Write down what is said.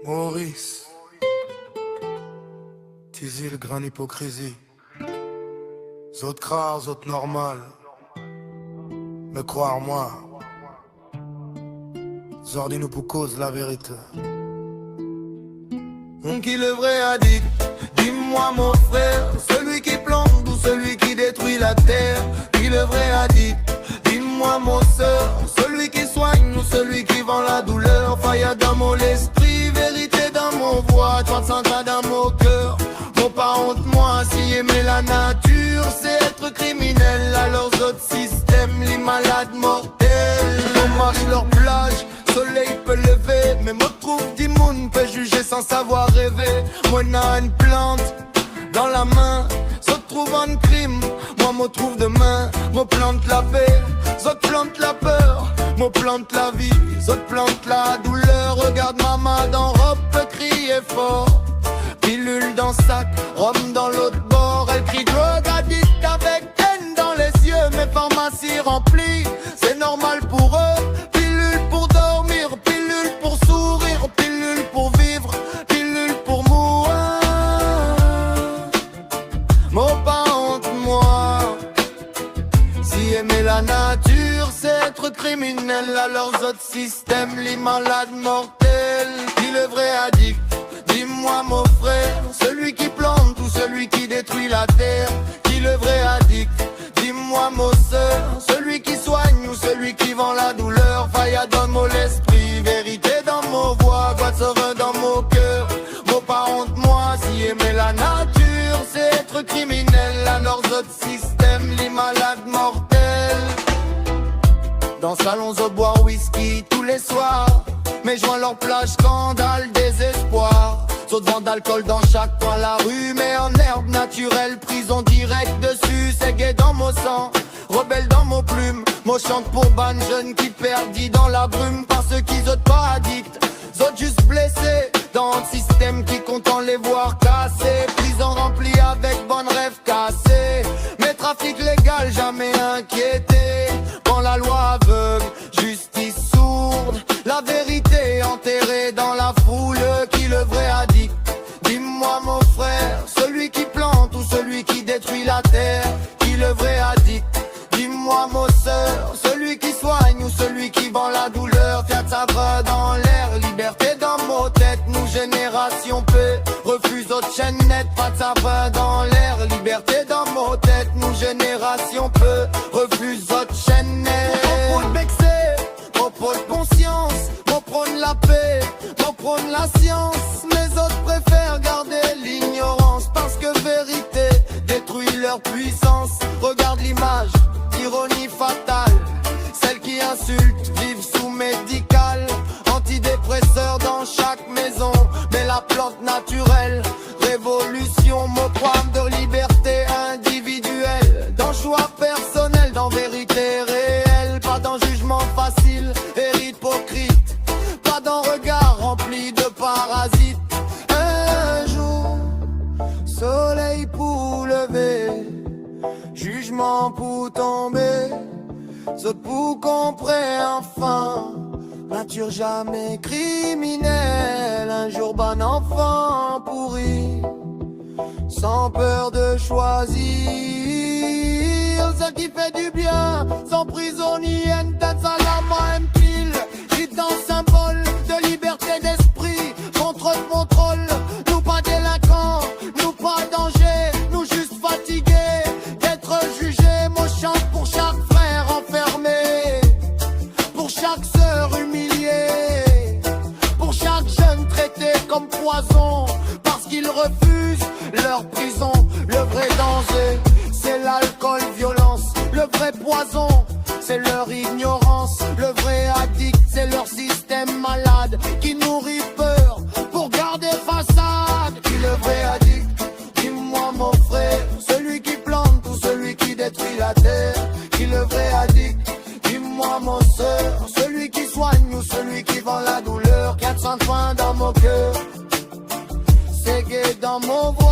Maurice, Tizi le grand hypocrisie. Zot crare, zot normal. Mais croire-moi, Zordi nous pour cause la vérité. Qui le vrai addict? Dis-moi mon frère, celui qui plante ou celui qui détruit la terre? Qui le vrai addict? Dis-moi mon soeur, celui qui soigne ou celui qui vend la douleur? Faille dans mon esprit, vérité dans mon voix, 300 ans dans mon cœur. Faut pas honte moi, si aimer la nature c'est être criminel. Alors autres systèmes, les malades mortels, on marche leur plage, soleil peut lever. Mais moi trouve d'immunes peut juger sans savoir rêver. Moi n'a une plante dans la main, se trouve un crime. Moi me trouve demain, me plante la paix, se plante la peur, me plante la vie, se plante la douleur. Regarde maman dans robe peut crier fort, pilule dans sac, rhum dans l'autre bord. Elle crie drogue addict avec haine dans les yeux. Mes pharmacies remplies, c'est normal pour eux. Pilule pour dormir, pilule pour sourire, pilule pour vivre, pilule pour mourir. Mon pas honte moi, si aimer la nature c'est être criminel. Alors autres systèmes, les malades mortels. Qui le vrai addict? Dis-moi mon frère, celui qui plante ou celui qui détruit la terre? Qui le vrai addict? Dis-moi mon soeur, celui qui soigne ou celui qui vend la douleur? Faille dans mon esprit, vérité dans mon voix, quoi serein dans mon cœur. Mon pas honte moi, si aimer la nature c'est être criminel. Alors autres systèmes, les malades mortels. Dans salons au boire whisky tous les soirs, mes joints leur plage, scandale, désespoir. Saut de vent d'alcool dans chaque coin la rue, mais en herbe naturelle, prison directe dessus. C'est gay dans mon sang, rebelle dans mon plume. Moi chante pour ban jeunes qui perdit dans la brume. Par ceux qui autres pas addicts, autres juste blessés dans un système qui content les voir casser. Prison remplie avec bonnes rêves cassés, mais trafic légal jamais inquiété. Quand la loi aveugle, justice sourde, la vérité enterrée dans la foule. Qui le vrai addict? Dis-moi mon frère, celui qui plante ou celui qui détruit la terre? Qui le vrai addict? Dis-moi mon soeur, celui qui soigne ou celui qui vend la douleur? Fiat ça va dans l'air, liberté dans nos têtes. Nous génération P, refuse autre chaîne nette. Pas de ça va dans l'air, liberté dans nos têtes. Nous génération P, refuse autre chaîne nette. Mon pôle vexé, mon pôle conscience, mon prône la paix, mon prône la science. Les autres préfèrent garder l'ignorance parce que vérité détruit leur puissance. Regarde l'image, ironie fatale, celles qui insultent vivent sous médical. Antidépresseurs dans chaque maison, mais la plante naturelle, révolution, mon programme de liberté individuelle. Dans choix personnel, dans vérité réelle, pas dans jugement facile et hypocrite, pas dans regard rempli de parasites. Un jour, soleil pour lever, jugement pour tomber, ce pour comprendre enfin. Nature jamais criminelle, un jour bon enfant pourri, sans peur de choisir ce qui fait du bien, sans prisonnier, une tête à la main, pile, gitan symbole de liberté d'esprit, contre le contrôle, nous pas délinquants, nous pas danger, nous juste fatigués d'être jugés. Moi chante pour chaque frère enfermé, pour chaque sœur humiliée, pour chaque jeune traité comme poison parce qu'ils refusent leur prison. Le vrai danger c'est l'alcool, violence, le vrai poison c'est leur ignorance. Le vrai addict c'est leur système malade qui nourrit peur pour garder façade. Qui le vrai addict? Dis-moi mon frère, celui qui plante ou celui qui détruit la terre? Qui le vrai addict? Dis-moi mon soeur, celui qui soigne ou celui qui vend la douleur? 400 points dans mon cœur, c'est gay dans mon voix.